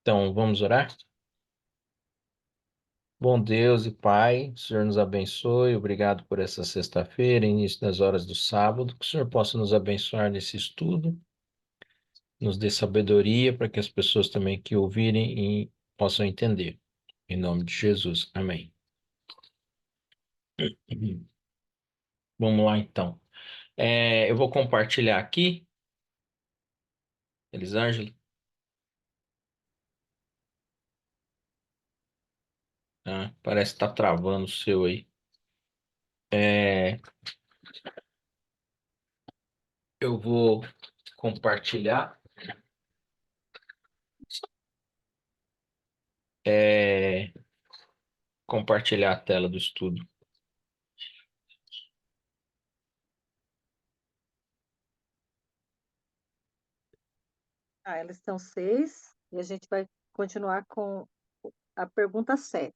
Então, vamos orar? Bom Deus e Pai, o Senhor nos abençoe. Obrigado por essa sexta-feira, início das horas do sábado. Que o Senhor possa nos abençoar nesse estudo, nos dê sabedoria para que as pessoas também que ouvirem possam entender. Em nome de Jesus. Amém. Vamos lá, então. Eu vou compartilhar aqui, Elisângela. Parece que está travando o seu aí. É, eu vou compartilhar. é, Compartilhar a tela do estudo. Elas são 6 e a gente vai continuar com a pergunta 7.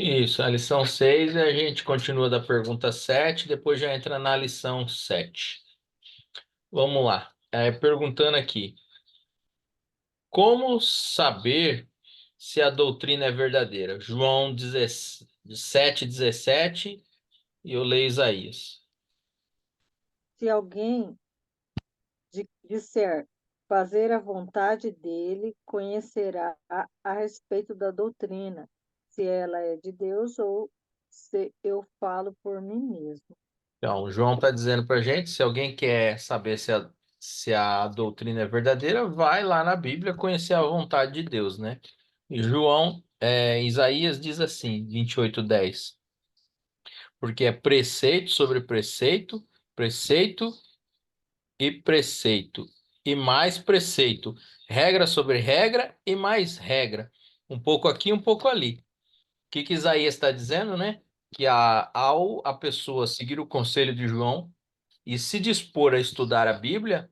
Isso, a lição 6 a gente continua da pergunta 7, depois já entra na lição 7. Vamos lá. Perguntando aqui: como saber se a doutrina é verdadeira? João 17:17 e eu leio Isaías. Se alguém disser fazer a vontade dele, conhecerá a respeito da doutrina, se ela é de Deus ou se eu falo por mim mesmo. Então, João está dizendo para a gente: se alguém quer saber se a doutrina é verdadeira, vai lá na Bíblia conhecer a vontade de Deus, né? E Isaías diz assim, 28:10. Porque é preceito sobre preceito, preceito e preceito, e mais preceito, regra sobre regra e mais regra, um pouco aqui, um pouco ali. O que Isaías está dizendo, né? Que ao a pessoa seguir o conselho de João e se dispor a estudar a Bíblia,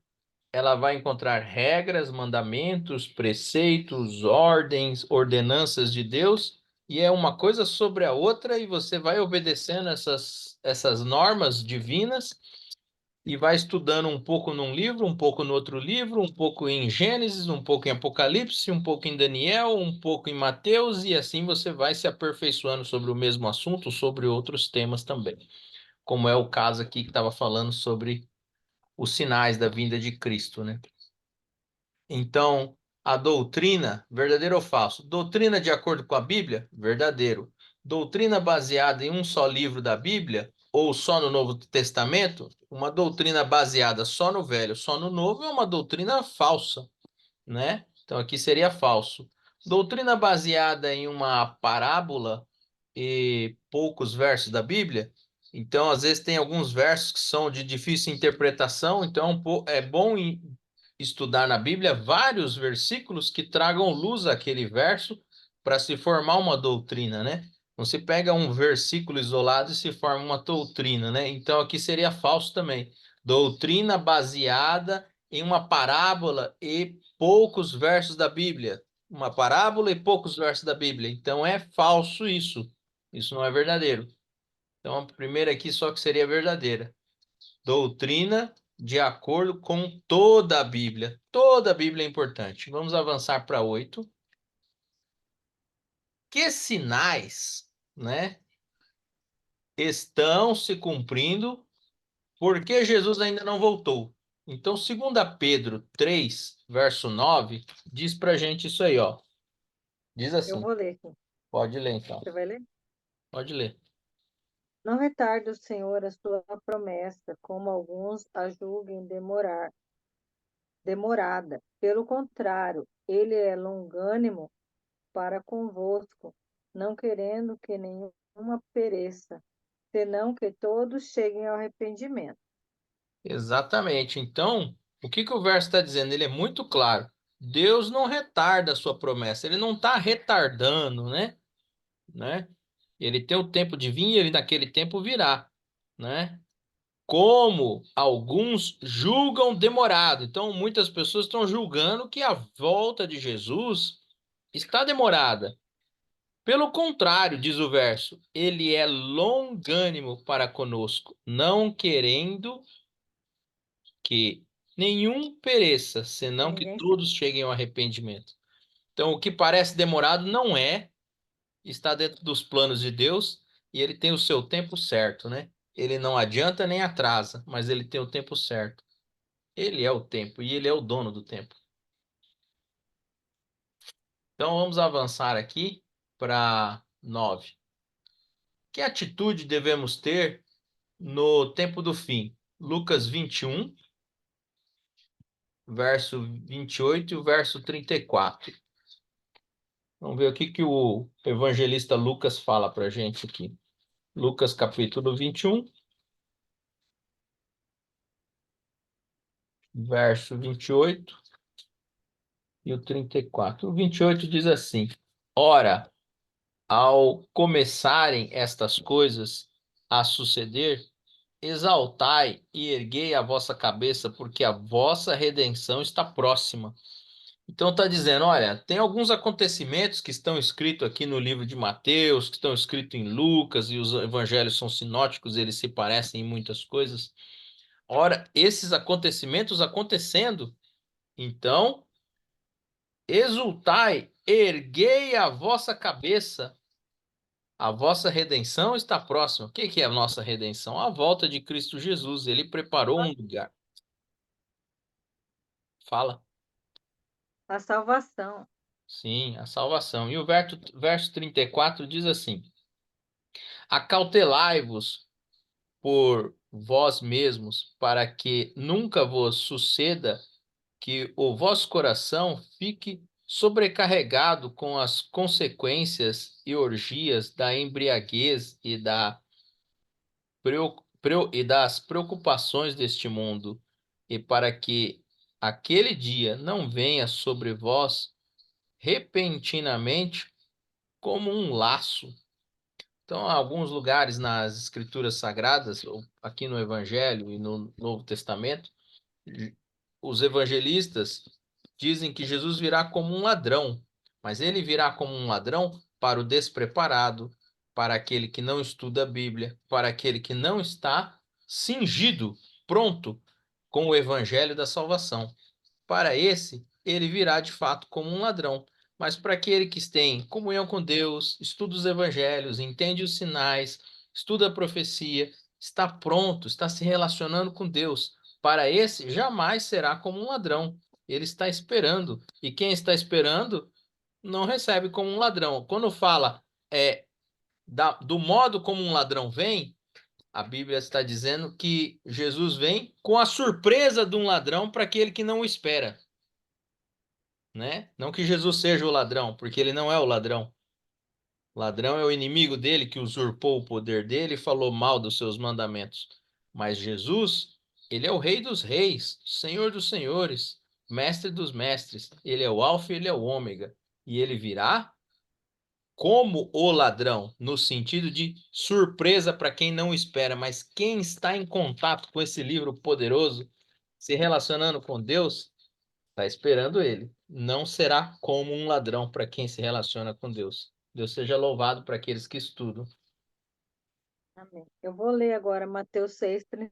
ela vai encontrar regras, mandamentos, preceitos, ordens, ordenanças de Deus, e é uma coisa sobre a outra, e você vai obedecendo essas normas divinas e vai estudando um pouco num livro, um pouco no outro livro, um pouco em Gênesis, um pouco em Apocalipse, um pouco em Daniel, um pouco em Mateus, e assim você vai se aperfeiçoando sobre o mesmo assunto, sobre outros temas também. Como é o caso aqui que estava falando sobre os sinais da vinda de Cristo, né? Então, a doutrina, verdadeiro ou falso? Doutrina de acordo com a Bíblia? Verdadeiro. Doutrina baseada em um só livro da Bíblia ou só no Novo Testamento? Uma doutrina baseada só no Velho, só no Novo é uma doutrina falsa, né? Então aqui seria falso. Doutrina baseada em uma parábola e poucos versos da Bíblia. Então, às vezes tem alguns versos que são de difícil interpretação, então é bom estudar na Bíblia vários versículos que tragam luz àquele verso para se formar uma doutrina, né? Não se pega um versículo isolado e se forma uma doutrina, né? Então aqui seria falso também. Doutrina baseada em uma parábola e poucos versos da Bíblia. Uma parábola e poucos versos da Bíblia. Então é falso isso. Isso não é verdadeiro. Então a primeira aqui só que seria verdadeira. Doutrina de acordo com toda a Bíblia. Toda a Bíblia é importante. Vamos avançar para 8. Que sinais, né, estão se cumprindo porque Jesus ainda não voltou? Então, 2 Pedro 3, verso 9, diz para a gente isso aí, ó. Diz Eu assim. vou ler aqui. Pode ler, então. Você vai ler? Pode ler. Não retarde o Senhor a sua promessa, como alguns a julguem demorada. Pelo contrário, ele é longânimo para convosco, não querendo que nenhuma pereça, senão que todos cheguem ao arrependimento. Exatamente. Então, o que o verso está dizendo? Ele é muito claro. Deus não retarda a sua promessa. Ele não está retardando, né? Ele tem o tempo de vir e ele naquele tempo virá, né? Como alguns julgam demorado. Então, muitas pessoas estão julgando que a volta de Jesus está demorada. Pelo contrário, diz o verso, ele é longânimo para conosco, não querendo que nenhum pereça, senão que Ninguém se... todos cheguem ao arrependimento. Então, o que parece demorado não é, está dentro dos planos de Deus e ele tem o seu tempo certo, né? Ele não adianta nem atrasa, mas ele tem o tempo certo. Ele é o tempo e ele é o dono do tempo. Então, vamos avançar aqui para 9. Que atitude devemos ter no tempo do fim? Lucas 21, verso 28 e o verso 34. Vamos ver o que o evangelista Lucas fala para a gente aqui. Lucas capítulo 21, verso 28 e o 34. O 28 diz assim: Ora, ao começarem estas coisas a suceder, exaltai e erguei a vossa cabeça, porque a vossa redenção está próxima. Então está dizendo, olha, tem alguns acontecimentos que estão escritos aqui no livro de Mateus, que estão escritos em Lucas, e os evangelhos são sinóticos, eles se parecem em muitas coisas. Ora, esses acontecimentos acontecendo, então, exultai, erguei a vossa cabeça, a vossa redenção está próxima. O que é a nossa redenção? A volta de Cristo Jesus, ele preparou um lugar. Fala. A salvação. Sim, a salvação. E o verso 34 diz assim: Acautelai-vos por vós mesmos, para que nunca vos suceda que o vosso coração fique sobrecarregado com as consequências e orgias da embriaguez e das preocupações deste mundo, e para que aquele dia não venha sobre vós repentinamente como um laço. Então, há alguns lugares nas Escrituras Sagradas, ou aqui no Evangelho e no Novo Testamento, os evangelistas dizem que Jesus virá como um ladrão, mas ele virá como um ladrão para o despreparado, para aquele que não estuda a Bíblia, para aquele que não está cingido, pronto com o evangelho da salvação. Para esse, ele virá de fato como um ladrão. Mas para aquele que tem comunhão com Deus, estuda os evangelhos, entende os sinais, estuda a profecia, está pronto, está se relacionando com Deus, para esse jamais será como um ladrão. Ele está esperando. E quem está esperando não recebe como um ladrão. Quando fala do modo como um ladrão vem, a Bíblia está dizendo que Jesus vem com a surpresa de um ladrão para aquele que não o espera, né? Não que Jesus seja o ladrão, porque ele não é o ladrão. O ladrão é o inimigo dele que usurpou o poder dele e falou mal dos seus mandamentos. Mas Jesus, ele é o Rei dos Reis, Senhor dos Senhores, Mestre dos Mestres. Ele é o Alfa e ele é o Ômega. E ele virá como o ladrão, no sentido de surpresa para quem não espera, mas quem está em contato com esse livro poderoso, se relacionando com Deus, está esperando ele. Não será como um ladrão para quem se relaciona com Deus. Deus seja louvado para aqueles que estudam. Amém. Eu vou ler agora Mateus 6, Pode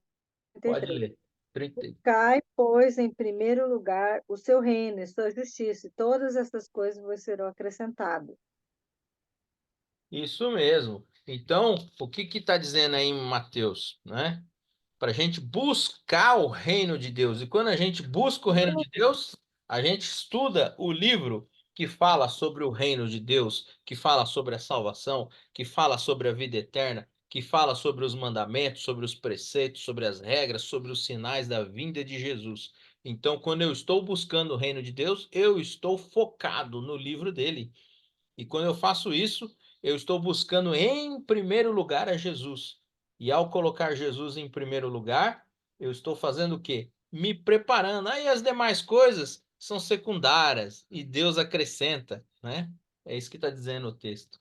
33. ler. 30. Cai, pois, em primeiro lugar o seu reino e sua justiça, e todas essas coisas vos serão acrescentadas. Isso mesmo. Então, o que está dizendo aí em Mateus, né? Para a gente buscar o reino de Deus. E quando a gente busca o reino de Deus, a gente estuda o livro que fala sobre o reino de Deus, que fala sobre a salvação, que fala sobre a vida eterna, que fala sobre os mandamentos, sobre os preceitos, sobre as regras, sobre os sinais da vinda de Jesus. Então, quando eu estou buscando o reino de Deus, eu estou focado no livro dele. E quando eu faço isso, eu estou buscando em primeiro lugar a Jesus. E ao colocar Jesus em primeiro lugar, eu estou fazendo o quê? Me preparando. Aí as demais coisas são secundárias e Deus acrescenta, né? É isso que está dizendo o texto.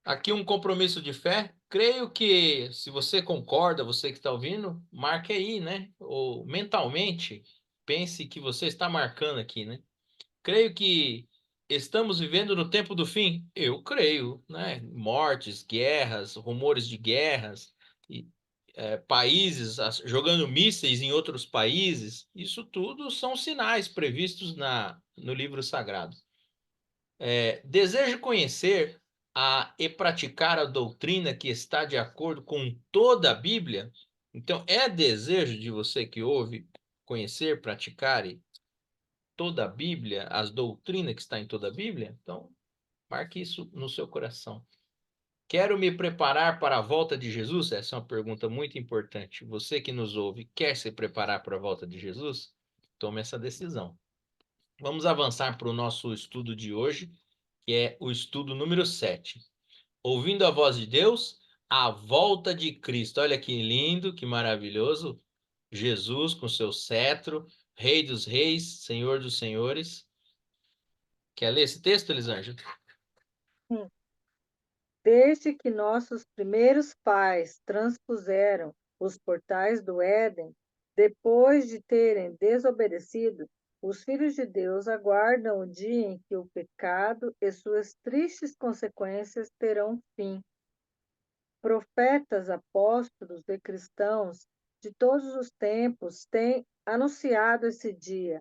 Aqui um compromisso de fé. Creio que, se você concorda, você que está ouvindo, marque aí, né? Ou mentalmente, pense que você está marcando aqui, né? Creio que estamos vivendo no tempo do fim. Eu creio, né? Mortes, guerras, rumores de guerras. E países jogando mísseis em outros países, isso tudo são sinais previstos no livro sagrado. Desejo conhecer e praticar a doutrina que está de acordo com toda a Bíblia. Então, é desejo de você que ouve conhecer, praticar toda a Bíblia, as doutrinas que está em toda a Bíblia? Então, marque isso no seu coração. Quero me preparar para a volta de Jesus? Essa é uma pergunta muito importante. Você que nos ouve, quer se preparar para a volta de Jesus? Tome essa decisão. Vamos avançar para o nosso estudo de hoje, que é o estudo número 7. Ouvindo a voz de Deus, a volta de Cristo. Olha que lindo, que maravilhoso. Jesus com seu cetro, Rei dos Reis, Senhor dos Senhores. Quer ler esse texto, Elisângela? Sim. Desde que nossos primeiros pais transpuseram os portais do Éden, depois de terem desobedecido, os filhos de Deus aguardam o dia em que o pecado e suas tristes consequências terão fim. Profetas, apóstolos e cristãos de todos os tempos têm anunciado esse dia,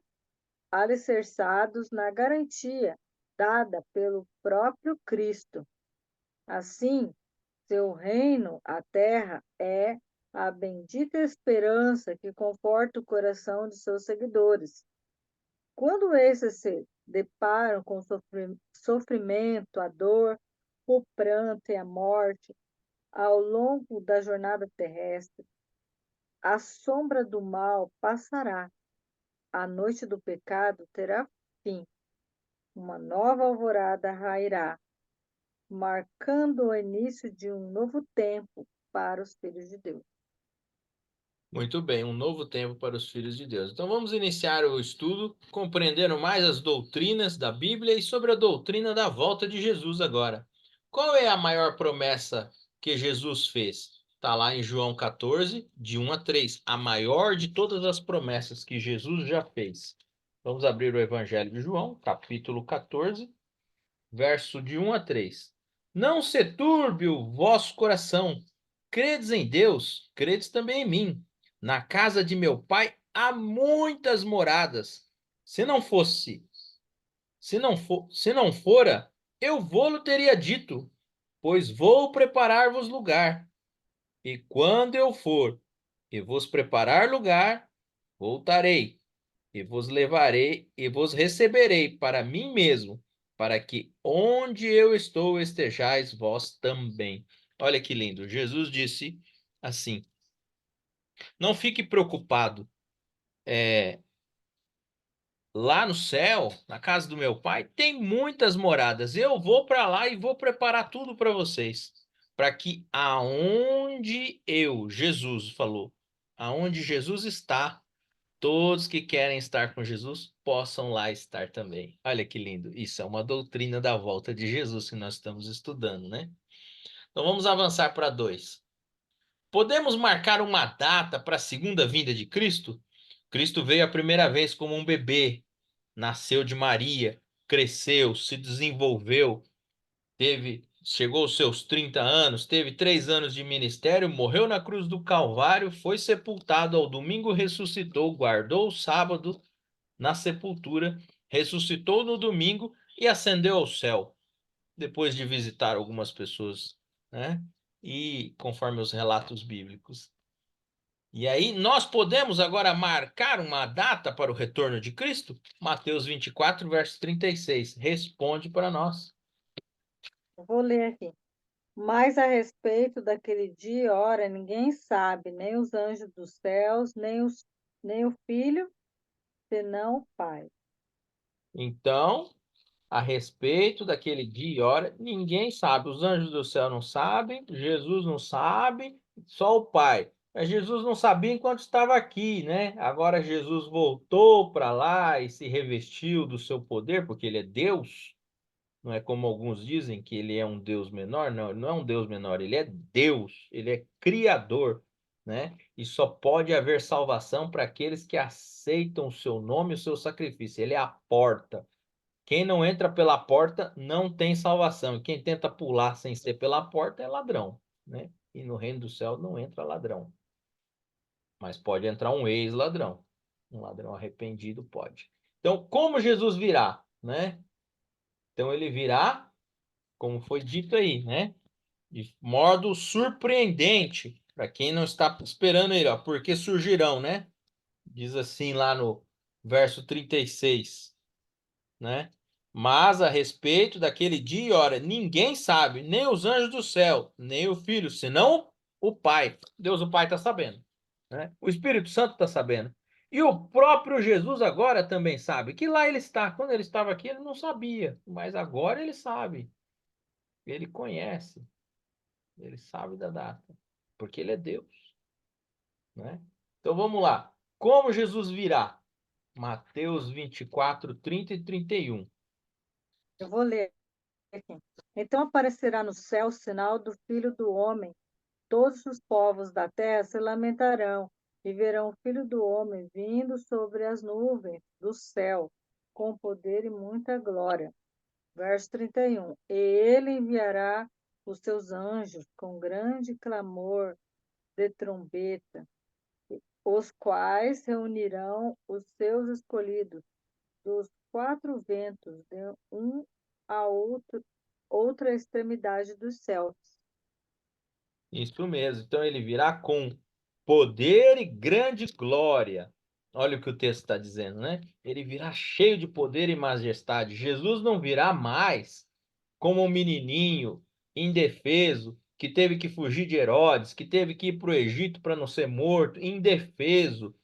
alicerçados na garantia dada pelo próprio Cristo. Assim, seu reino, a terra, é a bendita esperança que conforta o coração de seus seguidores. Quando esses se deparam com o sofrimento, a dor, o pranto e a morte ao longo da jornada terrestre, a sombra do mal passará, a noite do pecado terá fim, uma nova alvorada rairá, marcando o início de um novo tempo para os filhos de Deus. Muito bem, um novo tempo para os filhos de Deus. Então vamos iniciar o estudo compreendendo mais as doutrinas da Bíblia e sobre a doutrina da volta de Jesus agora. Qual é a maior promessa que Jesus fez? Está lá em João 14, de 1 a 3. A maior de todas as promessas que Jesus já fez. Vamos abrir o Evangelho de João, capítulo 14, verso de 1 a 3. Não se turbe o vosso coração. Credes em Deus, credes também em mim. Na casa de meu pai há muitas moradas. Se não fosse, se não fora, eu vou-lo teria dito, pois vou preparar-vos lugar. E quando eu for e vos preparar lugar, voltarei e vos levarei e vos receberei para mim mesmo, para que onde eu estou estejais vós também. Olha que lindo. Jesus disse assim: não fique preocupado. Lá no céu, na casa do meu pai, tem muitas moradas. Eu vou para lá e vou preparar tudo para vocês, para que aonde Jesus falou, aonde Jesus está, todos que querem estar com Jesus possam lá estar também. Olha que lindo. Isso é uma doutrina da volta de Jesus que nós estamos estudando, né? Então vamos avançar para 2. Podemos marcar uma data para a segunda vinda de Cristo? Cristo veio a primeira vez como um bebê, nasceu de Maria, cresceu, se desenvolveu, chegou aos seus 30 anos, teve 3 anos de ministério, morreu na cruz do Calvário, foi sepultado, ao domingo ressuscitou, guardou o sábado na sepultura, ressuscitou no domingo e ascendeu ao céu, depois de visitar algumas pessoas, né? E conforme os relatos bíblicos. E aí, nós podemos agora marcar uma data para o retorno de Cristo? Mateus 24, verso 36. Responde para nós. Vou ler aqui. Mas a respeito daquele dia e hora, ninguém sabe, nem os anjos dos céus, nem o Filho, senão o Pai. Então, a respeito daquele dia e hora, ninguém sabe. Os anjos do céu não sabem, Jesus não sabe, só o Pai. Mas Jesus não sabia enquanto estava aqui, né? Agora Jesus voltou para lá e se revestiu do seu poder, porque ele é Deus. Não é como alguns dizem que ele é um Deus menor. Não, ele não é um Deus menor, ele é Deus, ele é Criador, né? E só pode haver salvação para aqueles que aceitam o seu nome e o seu sacrifício. Ele é a porta. Quem não entra pela porta não tem salvação. E quem tenta pular sem ser pela porta é ladrão, né? E no reino do céu não entra ladrão. mas pode entrar um ex-ladrão. Um ladrão arrependido pode. Então, como Jesus virá, né? Então ele virá, como foi dito aí, né? De modo surpreendente, para quem não está esperando ele, ó, porque surgirão, né? Diz assim lá no verso 36, né? Mas a respeito daquele dia e hora, ninguém sabe, nem os anjos do céu, nem o Filho, senão o Pai. Deus, o Pai, está sabendo, né? O Espírito Santo está sabendo. E o próprio Jesus agora também sabe que lá ele está. Quando ele estava aqui, ele não sabia, mas agora ele sabe. Ele conhece, ele sabe da data, porque ele é Deus, né? Então vamos lá. Como Jesus virá? Mateus 24, 30 e 31. Eu vou ler aqui. Então aparecerá no céu o sinal do Filho do Homem. Todos os povos da terra se lamentarão e verão o Filho do Homem vindo sobre as nuvens do céu, com poder e muita glória. Verso 31. E ele enviará os seus anjos com grande clamor de trombeta, os quais reunirão os seus escolhidos dos quatro ventos, de um a outro, outra extremidade dos céus. Isso mesmo. Então ele virá com poder e grande glória. Olha o que o texto está dizendo, né? Ele virá cheio de poder e majestade. Jesus não virá mais como um menininho indefeso que teve que fugir de Herodes, que teve que ir para o Egito para não ser morto, indefeso.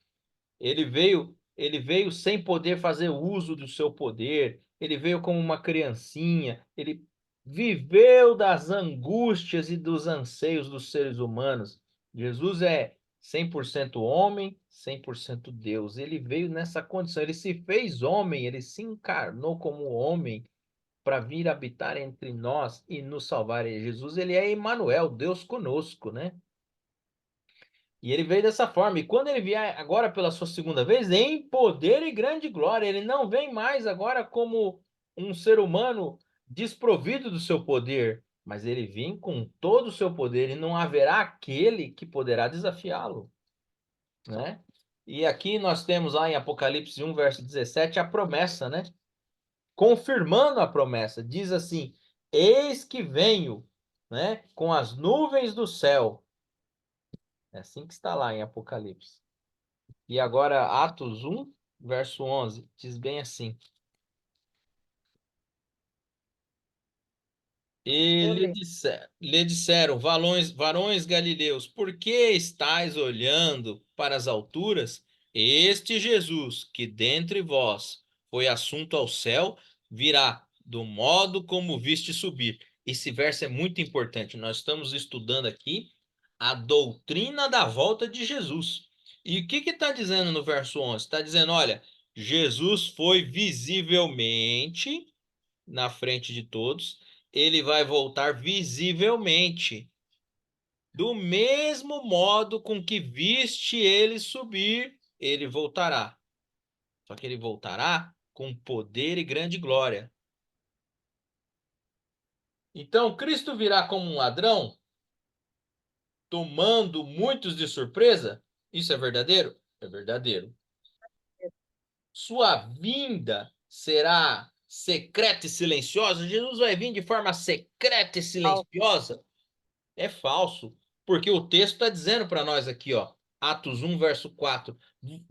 Ele veio sem poder fazer uso do seu poder. Ele veio como uma criancinha. Ele viveu das angústias e dos anseios dos seres humanos. Jesus é 100% homem, 100% Deus. Ele veio nessa condição. Ele se fez homem, ele se encarnou como homem para vir habitar entre nós e nos salvar. E Jesus, ele é Emmanuel, Deus conosco, né? E ele veio dessa forma. E quando ele vier agora pela sua segunda vez, em poder e grande glória, ele não vem mais agora como um ser humano desprovido do seu poder, mas ele vem com todo o seu poder e não haverá aquele que poderá desafiá-lo, né? E aqui nós temos lá em Apocalipse 1, verso 17, a promessa, né? Confirmando a promessa, diz assim: Eis que venho, né, com as nuvens do céu. É assim que está lá em Apocalipse. E agora, Atos 1, verso 11, diz bem assim: E Vou ler. lhe disseram, varões galileus, por que estáis olhando para as alturas? Este Jesus, que dentre vós foi assunto ao céu, virá do modo como viste subir. Esse verso é muito importante. Nós estamos estudando aqui a doutrina da volta de Jesus. E o que está dizendo no verso 11? Está dizendo, olha, Jesus foi visivelmente na frente de todos, ele vai voltar visivelmente, do mesmo modo com que viste ele subir, ele voltará. Só que ele voltará com poder e grande glória. Então, Cristo virá como um ladrão, tomando muitos de surpresa? Isso é verdadeiro? É verdadeiro. Sua vinda será secreta e silenciosa? Jesus vai vir de forma secreta e silenciosa? É falso, porque o texto está dizendo para nós aqui, ó, Atos 1, verso 4,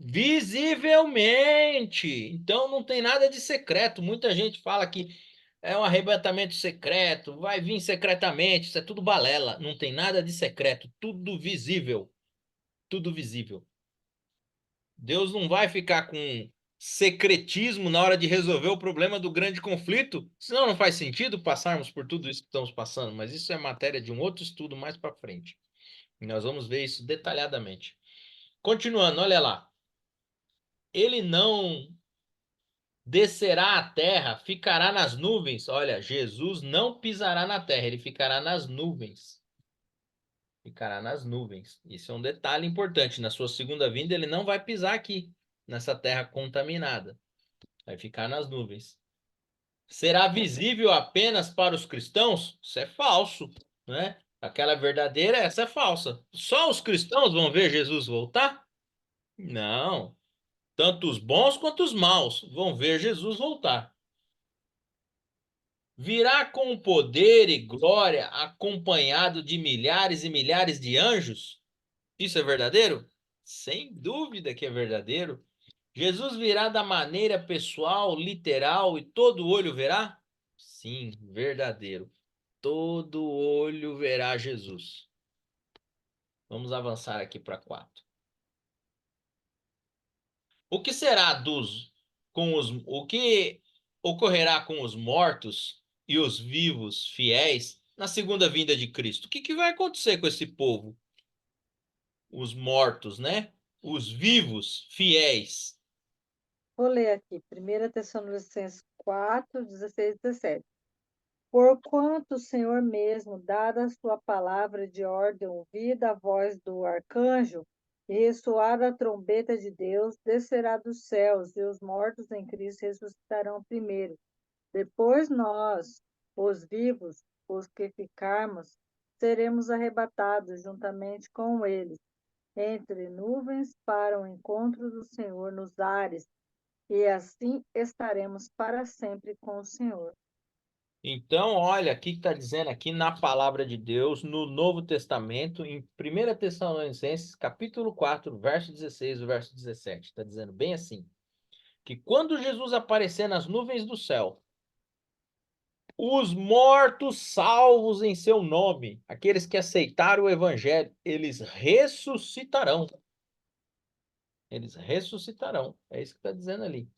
visivelmente. Então não tem nada de secreto. Muita gente fala que é um arrebatamento secreto, vai vir secretamente, isso é tudo balela. Não tem nada de secreto, tudo visível, tudo visível. Deus não vai ficar com secretismo na hora de resolver o problema do grande conflito, senão não faz sentido passarmos por tudo isso que estamos passando, mas isso é matéria de um outro estudo mais para frente. E nós vamos ver isso detalhadamente. Continuando, olha lá. Ele não descerá à terra, ficará nas nuvens. Olha, Jesus não pisará na terra, ele ficará nas nuvens. Ficará nas nuvens. Isso é um detalhe importante. Na sua segunda vinda, ele não vai pisar aqui, nessa terra contaminada. Vai ficar nas nuvens. Será visível apenas para os cristãos? Isso é falso, né? Aquela verdadeira, essa é falsa. Só os cristãos vão ver Jesus voltar? Não. Tanto os bons quanto os maus vão ver Jesus voltar. Virá com poder e glória, acompanhado de milhares e milhares de anjos? Isso é verdadeiro? Sem dúvida que é verdadeiro. Jesus virá da maneira pessoal, literal e todo olho verá? Sim, verdadeiro. Todo olho verá Jesus. Vamos avançar aqui para 4. O que será o que ocorrerá com os mortos e os vivos fiéis na segunda vinda de Cristo? O que vai acontecer com esse povo? Os mortos, né? Os vivos fiéis. Vou ler aqui, 1 Tessalonicenses 4, 16 e 17. Porquanto o Senhor mesmo, dada a sua palavra de ordem, ouvida a voz do arcanjo, e ressoada a trombeta de Deus, descerá dos céus, e os mortos em Cristo ressuscitarão primeiro. Depois nós, os vivos, os que ficarmos, seremos arrebatados juntamente com eles, entre nuvens para o encontro do Senhor nos ares, e assim estaremos para sempre com o Senhor. Então, olha, aqui está dizendo aqui na palavra de Deus, no Novo Testamento, em 1 Tessalonicenses, capítulo 4, verso 16 e verso 17. Está dizendo bem assim, que quando Jesus aparecer nas nuvens do céu, os mortos salvos em seu nome, aqueles que aceitaram o evangelho, eles ressuscitarão. Eles ressuscitarão. É isso que está dizendo ali.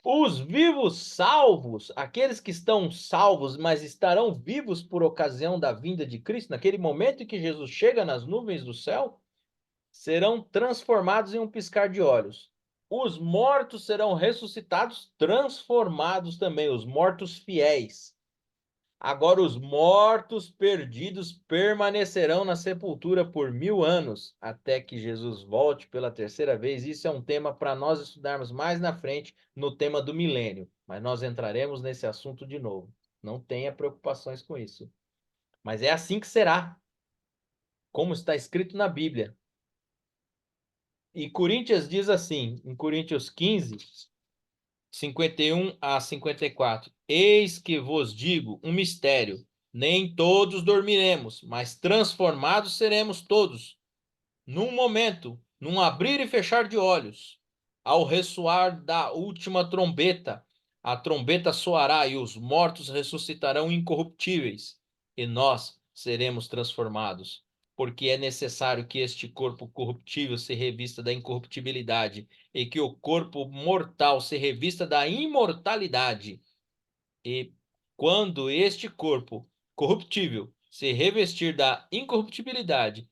Os vivos salvos, aqueles que estão salvos, mas estarão vivos por ocasião da vinda de Cristo, naquele momento em que Jesus chega nas nuvens do céu, serão transformados em um piscar de olhos. Os mortos serão ressuscitados, transformados também, os mortos fiéis. Agora, os mortos perdidos permanecerão na sepultura por 1000 anos, até que Jesus volte pela terceira vez. Isso é um tema para nós estudarmos mais na frente, no tema do milênio. Mas nós entraremos nesse assunto de novo. Não tenha preocupações com isso. Mas é assim que será, como está escrito na Bíblia. E Coríntios diz assim, em Coríntios 15, 51 a 54. Eis que vos digo um mistério: nem todos dormiremos, mas transformados seremos todos, num momento, num abrir e fechar de olhos, ao ressoar da última trombeta. A trombeta soará e os mortos ressuscitarão incorruptíveis, e nós seremos transformados. Porque é necessário que este corpo corruptível se revista da incorruptibilidade, e que o corpo mortal se revista da imortalidade. E quando este corpo corruptível se revestir da incorruptibilidade,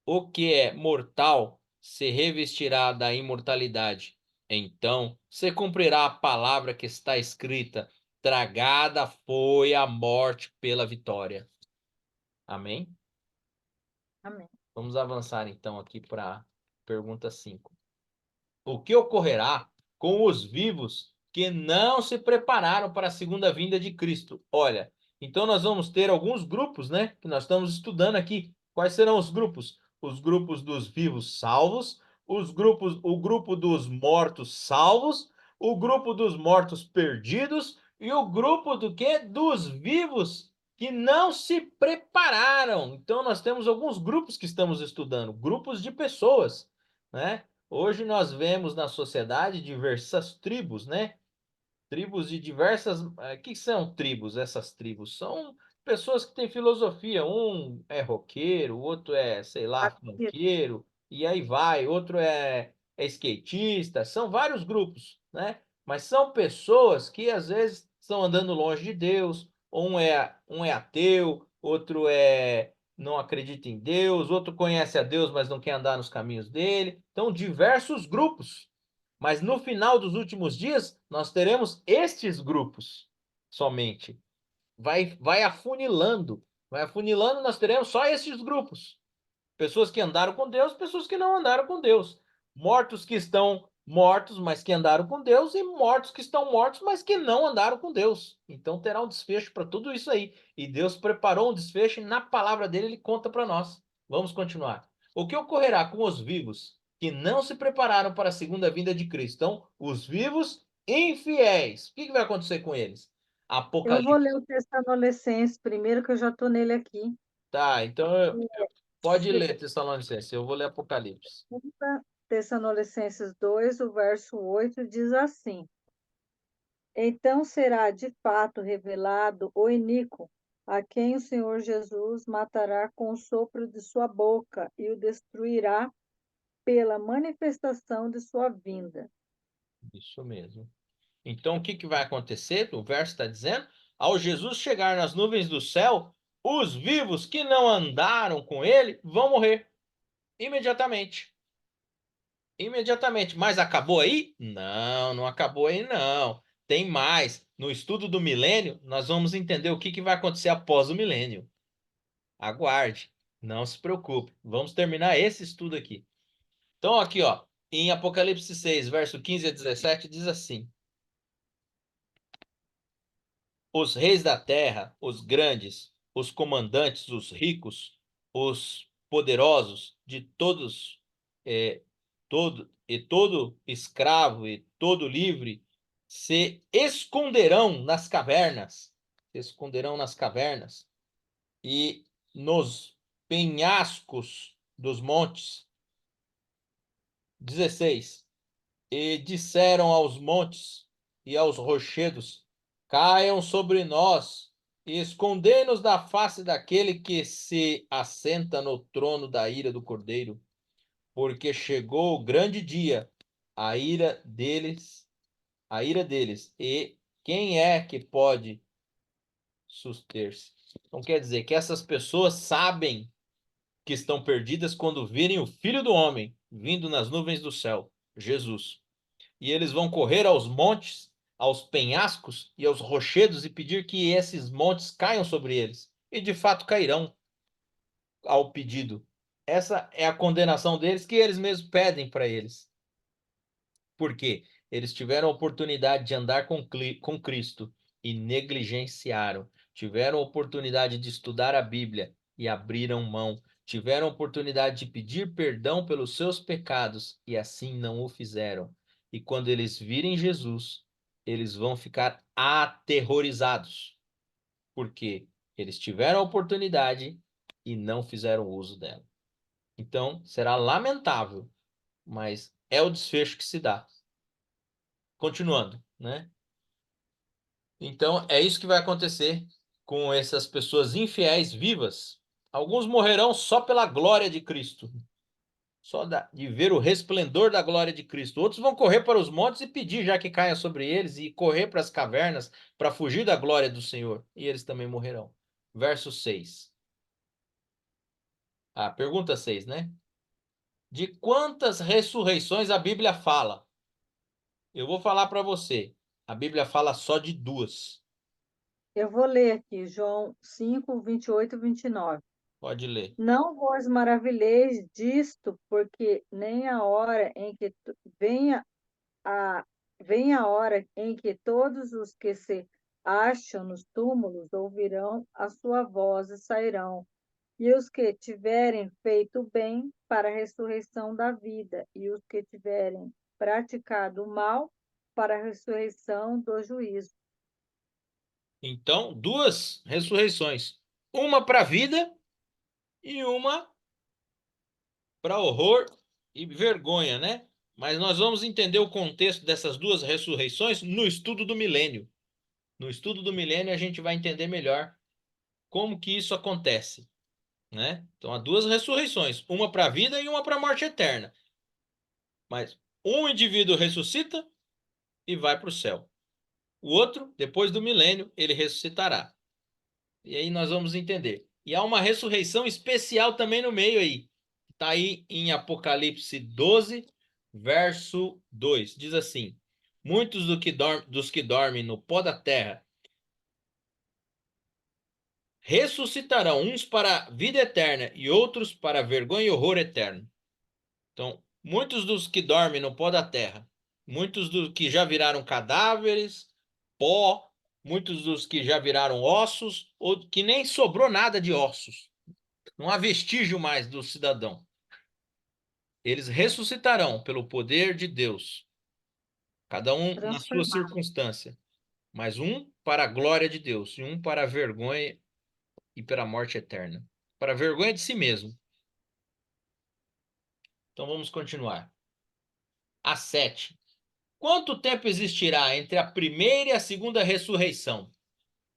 o que é mortal se revestirá da imortalidade. Então se cumprirá a palavra que está escrita: tragada foi a morte pela vitória. Amém? Amém. Vamos avançar então aqui para a pergunta 5. O que ocorrerá com os vivos que não se prepararam para a segunda vinda de Cristo? Olha, então nós vamos ter alguns grupos, né, que nós estamos estudando aqui. Quais serão os grupos? Os grupos dos vivos salvos, o grupo dos mortos salvos, o grupo dos mortos perdidos e o grupo do quê? Dos vivos que não se prepararam. Então nós temos alguns grupos que estamos estudando, grupos de pessoas, né? Hoje nós vemos na sociedade diversas tribos, né? Tribos de diversas. O que são tribos? Essas tribos são pessoas que têm filosofia. Um é roqueiro, o outro é, sei lá, funkeiro, e aí vai. Outro é skatista. São vários grupos, né? Mas são pessoas que às vezes estão andando longe de Deus. Um é ateu, outro não acredita em Deus, outro conhece a Deus, mas não quer andar nos caminhos dele. Então, diversos grupos. Mas no final dos últimos dias, nós teremos estes grupos somente. Vai afunilando. Vai afunilando, nós teremos só estes grupos. Pessoas que andaram com Deus, pessoas que não andaram com Deus. Mortos que estão mortos, mas que andaram com Deus, e mortos que estão mortos, mas que não andaram com Deus. Então terá um desfecho para tudo isso aí. E Deus preparou um desfecho e na palavra dele ele conta para nós. Vamos continuar. O que ocorrerá com os vivos que não se prepararam para a segunda vinda de Cristo. Então, os vivos infiéis. O que vai acontecer com eles? Eu vou ler Apocalipse. o Tessalonicenses primeiro, que eu já estou nele aqui. Tá, então pode ler Tessalonicenses. Eu vou ler Apocalipse. Segunda Tessalonicenses 2, o verso 8 diz assim: Então será de fato revelado o iníquo, a quem o Senhor Jesus matará com o sopro de sua boca e o destruirá pela manifestação de sua vinda. Isso mesmo. Então, o que vai acontecer? O verso está dizendo: ao Jesus chegar nas nuvens do céu, os vivos que não andaram com ele vão morrer imediatamente. Imediatamente. Mas acabou aí? Não, não acabou aí, não. Tem mais. No estudo do milênio, nós vamos entender o que vai acontecer após o milênio. Aguarde. Não se preocupe. Vamos terminar esse estudo aqui. Então, aqui, ó, em Apocalipse 6, verso 15 a 17, diz assim: os reis da terra, os grandes, os comandantes, os ricos, os poderosos, de todos, todo escravo e todo livre, se esconderão nas cavernas, se esconderão nas cavernas e nos penhascos dos montes. 16. E disseram aos montes e aos rochedos: caiam sobre nós e escondei-nos da face daquele que se assenta no trono da ira do Cordeiro, porque chegou o grande dia, a ira deles, e quem é que pode suster-se? Então quer dizer que essas pessoas sabem que estão perdidas quando virem o Filho do Homem vindo nas nuvens do céu, Jesus. E eles vão correr aos montes, aos penhascos e aos rochedos e pedir que esses montes caiam sobre eles. E de fato cairão ao pedido. Essa é a condenação deles que eles mesmos pedem para eles. Por quê? Eles tiveram a oportunidade de andar com Cristo e negligenciaram. Tiveram a oportunidade de estudar a Bíblia e abriram mão. Tiveram a oportunidade de pedir perdão pelos seus pecados e assim não o fizeram. E quando eles virem Jesus, eles vão ficar aterrorizados, porque eles tiveram a oportunidade e não fizeram uso dela. Então, será lamentável, mas é o desfecho que se dá. Continuando, né? Então, é isso que vai acontecer com essas pessoas infiéis vivas. Alguns morrerão só pela glória de Cristo, de ver o resplendor da glória de Cristo. Outros vão correr para os montes e pedir já que caia sobre eles e correr para as cavernas para fugir da glória do Senhor. E eles também morrerão. Verso 6. Ah, pergunta 6, né? De quantas ressurreições a Bíblia fala? Eu vou falar para você. A Bíblia fala só de duas. Eu vou ler aqui, João 5, 28 e 29. Pode ler. Não vos maravilheis disto, porque nem a hora em que a, vem a hora em que todos os que se acham nos túmulos ouvirão a sua voz e sairão, e os que tiverem feito bem para a ressurreição da vida, e os que tiverem praticado o mal para a ressurreição do juízo. Então, duas ressurreições. Uma para a vida e uma para horror e vergonha, né? Mas nós vamos entender o contexto dessas duas ressurreições no estudo do milênio. No estudo do milênio a gente vai entender melhor como que isso acontece, né? Então há duas ressurreições, uma para a vida e uma para a morte eterna. Mas um indivíduo ressuscita e vai para o céu. O outro, depois do milênio, ele ressuscitará. E aí nós vamos entender. E há uma ressurreição especial também no meio aí. Está aí em Apocalipse 12, verso 2. Diz assim: muitos dos que dormem no pó da terra ressuscitarão, uns para a vida eterna e outros para vergonha e horror eterno. Então, muitos dos que dormem no pó da terra, muitos dos que já viraram cadáveres, pó, muitos dos que já viraram ossos, ou que nem sobrou nada de ossos. Não há vestígio mais do cidadão. Eles ressuscitarão pelo poder de Deus, cada um na sua Transformado. circunstância, mas um para a glória de Deus e um para a vergonha e para a morte eterna, para a vergonha de si mesmo. Então vamos continuar. A 7. Quanto tempo existirá entre a primeira e a segunda ressurreição?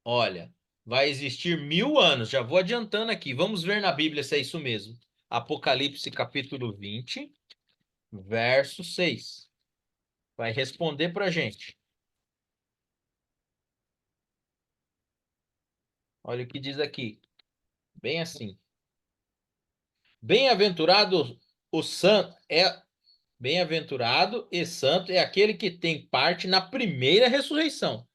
Olha, vai existir 1000 anos. Já vou adiantando aqui. Vamos ver na Bíblia se é isso mesmo. Apocalipse capítulo 20, verso 6. Vai responder para a gente. Olha o que diz aqui. Bem assim. Bem-aventurado o santo é bem-aventurado e santo é aquele que tem parte na primeira ressurreição.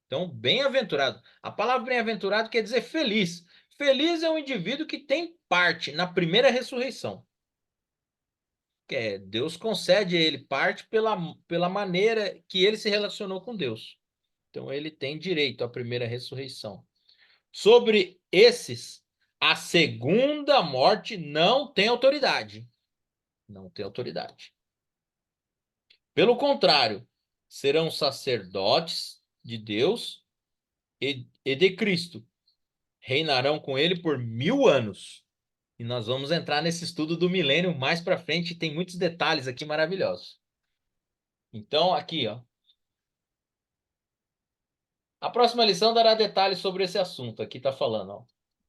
Então, bem-aventurado. A palavra bem-aventurado quer dizer feliz. Feliz é um indivíduo que tem parte na primeira ressurreição. Deus concede a ele parte pela maneira que ele se relacionou com Deus. Então, ele tem direito à primeira ressurreição. Sobre esses, a segunda morte não tem autoridade. Não tem autoridade. Pelo contrário, serão sacerdotes de Deus e de Cristo. Reinarão com ele por 1000 anos. E nós vamos entrar nesse estudo do milênio mais para frente. Tem muitos detalhes aqui maravilhosos. Então, aqui, ó. A próxima lição dará detalhes sobre esse assunto. Aqui está falando, ó,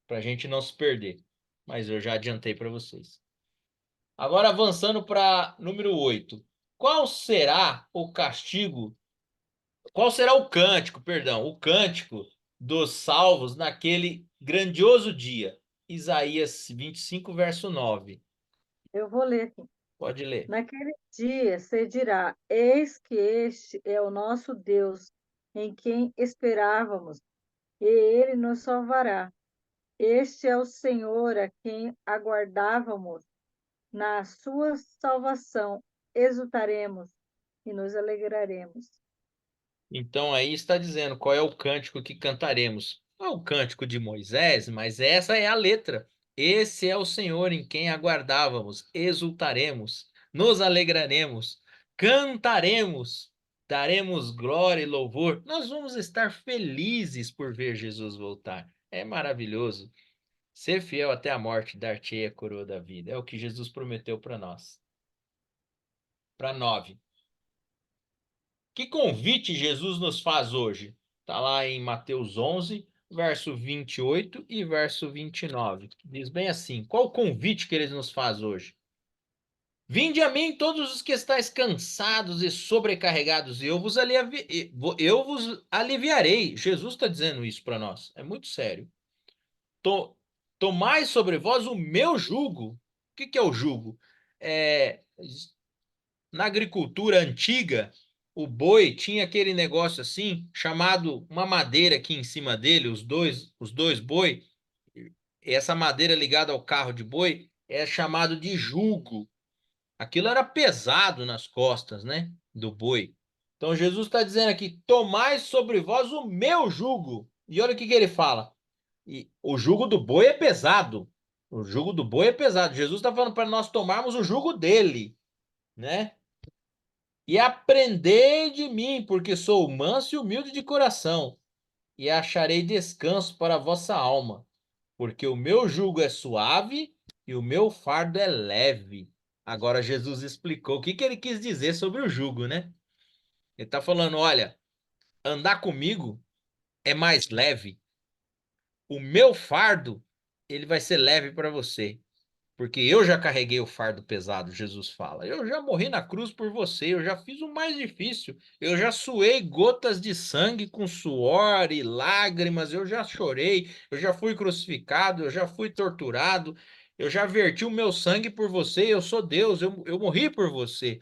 para a gente não se perder. Mas eu já adiantei para vocês. Agora, avançando para número 8. Qual será o castigo? Qual será o cântico, perdão, o cântico dos salvos naquele grandioso dia? Isaías 25, verso 9. Eu vou ler aqui. Pode ler. Naquele dia se dirá: Eis que este é o nosso Deus, em quem esperávamos, e ele nos salvará. Este é o Senhor a quem aguardávamos. Na sua salvação exultaremos e nos alegraremos. Então aí está dizendo qual é o cântico que cantaremos. Não é o cântico de Moisés, mas essa é a letra. Esse é o Senhor em quem aguardávamos, exultaremos, nos alegraremos, cantaremos, daremos glória e louvor. Nós vamos estar felizes por ver Jesus voltar. É maravilhoso. Ser fiel até a morte, dar-te-ei a coroa da vida. É o que Jesus prometeu para nós. Para 9. Que convite Jesus nos faz hoje? Está lá em Mateus 11, verso 28 e verso 29. Diz bem assim: qual o convite que ele nos faz hoje? Vinde a mim todos os que estáis cansados e sobrecarregados, e eu vos aliviarei. Jesus está dizendo isso para nós. É muito sério. Tomai sobre vós o meu jugo. O que é o jugo? É, na agricultura antiga, o boi tinha aquele negócio assim, chamado uma madeira aqui em cima dele, os dois boi, e essa madeira ligada ao carro de boi é chamado de jugo. Aquilo era pesado nas costas, né, do boi. Então Jesus está dizendo aqui: tomai sobre vós o meu jugo. E olha o que ele fala. E o jugo do boi é pesado. O jugo do boi é pesado. Jesus está falando para nós tomarmos o jugo dele, né? E aprendei de mim, porque sou manso e humilde de coração, e acharei descanso para a vossa alma, porque o meu jugo é suave e o meu fardo é leve. Agora Jesus explicou o que ele quis dizer sobre o jugo, né? Ele está falando: olha, andar comigo é mais leve. O meu fardo, ele vai ser leve para você. Porque eu já carreguei o fardo pesado, Jesus fala. Eu já morri na cruz por você, eu já fiz o mais difícil. Eu já suei gotas de sangue com suor e lágrimas, eu já chorei, eu já fui crucificado, eu já fui torturado, eu já verti o meu sangue por você, eu sou Deus, eu morri por você.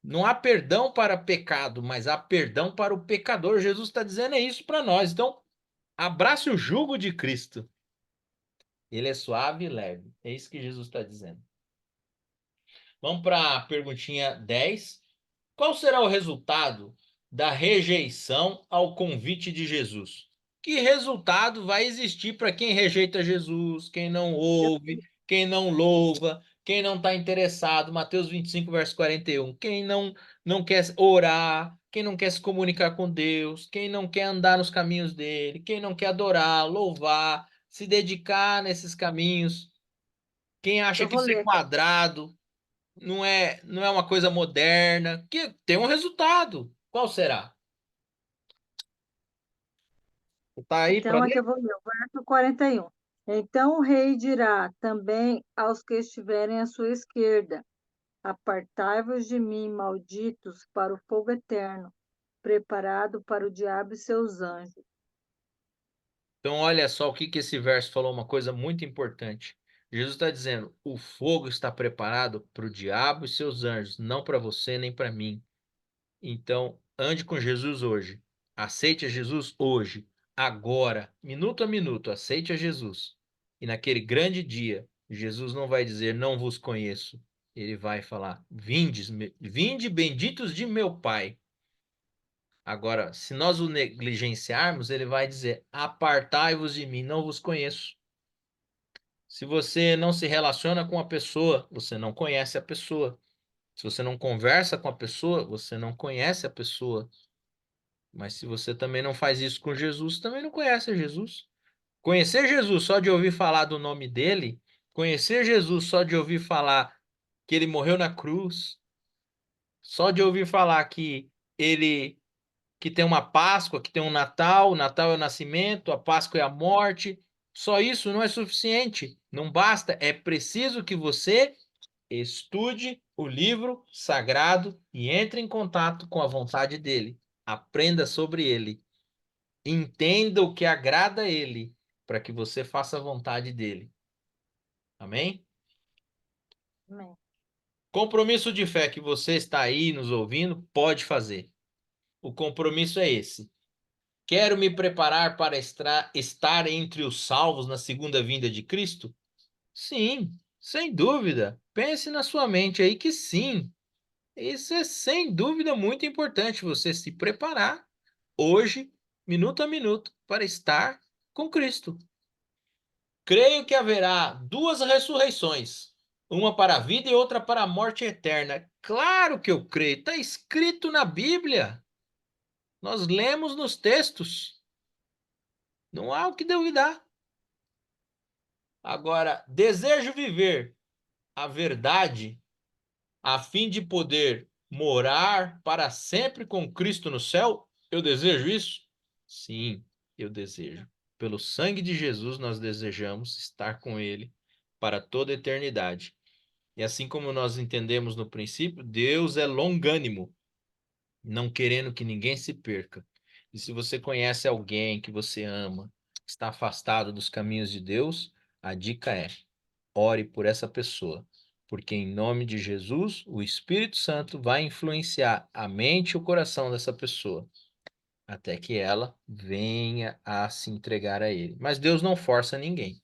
Não há perdão para pecado, mas há perdão para o pecador. Jesus está dizendo isso para nós. Então, abrace o jugo de Cristo. Ele é suave e leve. É isso que Jesus está dizendo. Vamos para a perguntinha 10. Qual será o resultado da rejeição ao convite de Jesus? Que resultado vai existir para quem rejeita Jesus, quem não ouve, quem não louva, Quem não está interessado, Mateus 25, verso 41. Quem não quer orar, quem não quer se comunicar com Deus, quem não quer andar nos caminhos dele, quem não quer adorar, louvar, se dedicar nesses caminhos, quem acha Eu que vou ser ler aqui. quadrado não é uma coisa moderna, que tem um resultado. Qual será? Tá aí para Então, aqui ler? eu vou ler o verso 41. Então o rei dirá também aos que estiverem à sua esquerda: Apartai-vos de mim, malditos, para o fogo eterno, preparado para o diabo e seus anjos. Então, olha só o que que esse verso falou, uma coisa muito importante. Jesus está dizendo: o fogo está preparado para o diabo e seus anjos, não para você nem para mim. Então, ande com Jesus hoje. Aceite a Jesus hoje, agora, minuto a minuto. Aceite a Jesus. E naquele grande dia, Jesus não vai dizer: não vos conheço. Ele vai falar: vinde benditos de meu Pai. Agora, se nós o negligenciarmos, ele vai dizer: apartai-vos de mim, não vos conheço. Se você não se relaciona com a pessoa, você não conhece a pessoa. Se você não conversa com a pessoa, você não conhece a pessoa. Mas se você também não faz isso com Jesus, também não conhece a Jesus. Conhecer Jesus só de ouvir falar do nome dele, conhecer Jesus só de ouvir falar que ele morreu na cruz, só de ouvir falar ele que tem uma Páscoa, que tem um Natal, o Natal é o nascimento, a Páscoa é a morte. Só isso não é suficiente, não basta, é preciso que você estude o livro sagrado e entre em contato com a vontade dele. Aprenda sobre ele. Entenda o que agrada a ele, para que você faça a vontade dele. Amém? Amém. Compromisso de fé que você está aí nos ouvindo, pode fazer. O compromisso é esse. Quero me preparar para estar entre os salvos na segunda vinda de Cristo? Sim, sem dúvida. Pense na sua mente aí que sim. Isso é sem dúvida muito importante, você se preparar hoje, minuto a minuto, para estar com Cristo. Creio que haverá duas ressurreições, uma para a vida e outra para a morte eterna. Claro que eu creio, está escrito na Bíblia. Nós lemos nos textos. Não há o que duvidar. Agora, desejo viver a verdade a fim de poder morar para sempre com Cristo no céu? Eu desejo isso? Sim, eu desejo. Pelo sangue de Jesus, nós desejamos estar com Ele para toda a eternidade. E assim como nós entendemos no princípio, Deus é longânimo, não querendo que ninguém se perca. E se você conhece alguém que você ama, está afastado dos caminhos de Deus, a dica é: ore por essa pessoa, porque em nome de Jesus, o Espírito Santo vai influenciar a mente e o coração dessa pessoa, até que ela venha a se entregar a Ele. Mas Deus não força ninguém.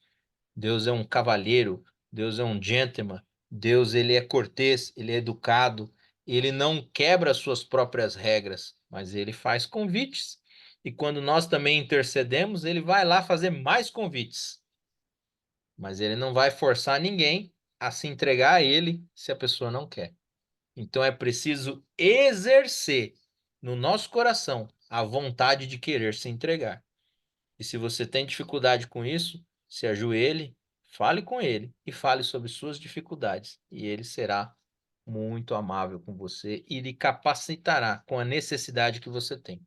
Deus é um cavalheiro, Deus é um gentleman, Deus ele é cortês, ele é educado, ele não quebra as suas próprias regras, mas ele faz convites. E quando nós também intercedemos, ele vai lá fazer mais convites. Mas ele não vai forçar ninguém a se entregar a ele se a pessoa não quer. Então é preciso exercer no nosso coração a vontade de querer se entregar. E se você tem dificuldade com isso, se ajoelhe, fale com ele e fale sobre suas dificuldades. E ele será muito amável com você e lhe capacitará com a necessidade que você tem.